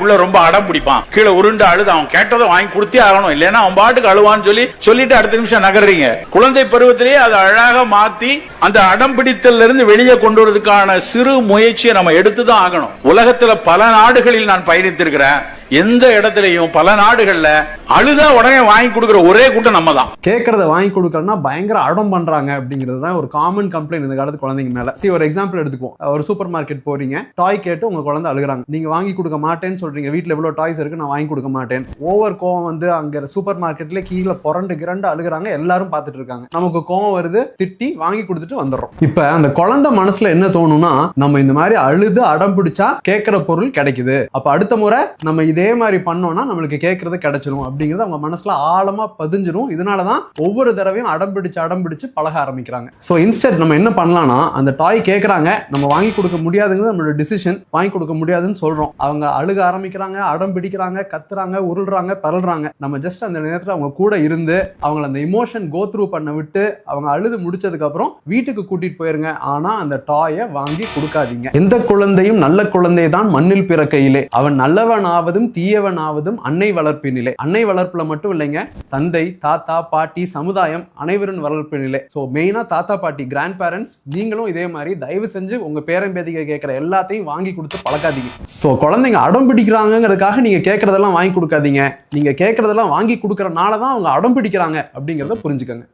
புள்ள ரொம்ப அடம் பிடிப்பான், கீழே உருண்டு அழுது அவன் கேட்டதை வாங்கி கொடுத்தே ஆகணும், இல்லைன்னா அவன் பாட்டுக்கு அழுவான்னு சொல்லிட்டு அடுத்த நிமிஷம் நகர்றீங்க. குழந்தை பருவத்திலேயே அதை அழகாக மாத்தி அந்த அடம் பிடித்தல இருந்து வெளியே கொண்டு வரதுக்கான சிறு முயற்சியை நம்ம எடுத்துதான் ஆகணும். உலகத்துல பல நாடுகளில் நான் பயணித்திருக்கிறேன். எந்த இடத்துலயும் பல நாடுகள்ல அழுதா உடனே வாங்கி கொடுக்கிற ஒரே கூட்டம் நம்ம தான். கேட்கறத வாங்கி கொடுக்கறதுனா பயங்கர அடம் பண்றாங்க அப்படிங்கிறது தான் ஒரு காமன் கம்ப்ளைண்ட் இந்த காலத்து குழந்தைங்க மேல. ஒரு எக்ஸாம்பிள் எடுத்துக்குவோம். ஒரு சூப்பர் மார்க்கெட் போறீங்க, டாய் கேட்டு உங்க குழந்தை அழுகுறாங்க, நீங்க வாங்கி கொடுக்க மாட்டேன்னு சொல்றீங்க. வீட்டுல எவ்வளவு டாய்ஸ் இருக்கு, நான் வாங்கி கொடுக்க மாட்டேன். ஓவர் கோவம் வந்து அங்க சூப்பர் மார்க்கெட்ல கீழே புரண்டு கிரண்டு அழுகுறாங்க, எல்லாரும் பார்த்துட்டு இருக்காங்க. நமக்கு கோவம் வருது, திட்டி வாங்கி கொடுத்துட்டு வந்துடுறோம். இப்ப அந்த குழந்தை மனசுல என்ன தோணும்னா, நம்ம இந்த மாதிரி அழுது அடம் பிடிச்சா கேட்கிற பொருள் கிடைக்குது, அப்ப அடுத்த முறை நம்ம இதே மாதிரி பண்ணோம்னா நம்மளுக்கு கேட்கறது கிடைச்சிடும் அப்படிங்கிறது அவங்க மனசுல ஆழமா பதிஞ்சிரும். இதனாலதான் ஒவ்வொரு தடவையும் அடம் பிடிச்சு பழக ஆரம்பிக்கிறாங்க. சோ இன்ஸ்டெட் நம்ம என்ன பண்ணலாம்னா, அந்த டாய் கேட்கறாங்க, நம்ம வாங்கி கொடுக்க முடியாதுங்கிறது நம்மளோட டிசிஷன், வாங்கி கொடுக்க முடியாதுன்னு சொல்றோம். அவங்க அழுக ஆரம்பிக்கிறாங்க, அடம் பிடிக்கிறாங்க, கத்துறாங்க, உருள்றாங்க, பரல்றாங்க. நம்ம ஜஸ்ட் அந்த நேரத்துல அவங்க கூட இருந்து அவங்களை அந்த இமோஷன் கோ த்ரூ பண்ண விட்டு அவங்க அழுது முடிச்சதுக்கு அப்புறம் வீட்டுக்கு கூட்டிட்டு போயிருங்க. ஆனா அந்த டாயை வாங்கி கொடுக்காதீங்க. எந்த குழந்தையும் நல்ல குழந்தை தான் மண்ணில் பிறக்கையிலே, அவன் நல்லவன் ஆவதும் தீயவன் ஆவதும் அன்னை வளர்ப்பினிலே. அன்னை வளர்ப்புல மட்டும் இல்லைங்க, தந்தை, தாத்தா, பாட்டி, சமுதாயம் அனைவரின் வளர்ப்பினிலே. சோ மெயினா தாத்தா, பாட்டி, கிராண்ட் பேரண்ட்ஸ், நீங்களும் இதே மாதிரி தயவு செஞ்சு உங்க பேரம்பேதிக கேட்கிற எல்லாத்தையும் வாங்கி கொடுத்து பழக்காதீங்க. சோ குழந்தைங்க அடம் பிடிக்கிறாங்கிறதுக்காக நீங்க கேட்கறதெல்லாம் வாங்கி கொடுக்காதீங்க. நீங்க கேட்கறதெல்லாம் வாங்கி கொடுக்கறனாலதான் அவங்க அடம் பிடிக்கிறாங்க அப்படிங்கறத புரிஞ்சுக்கங்க.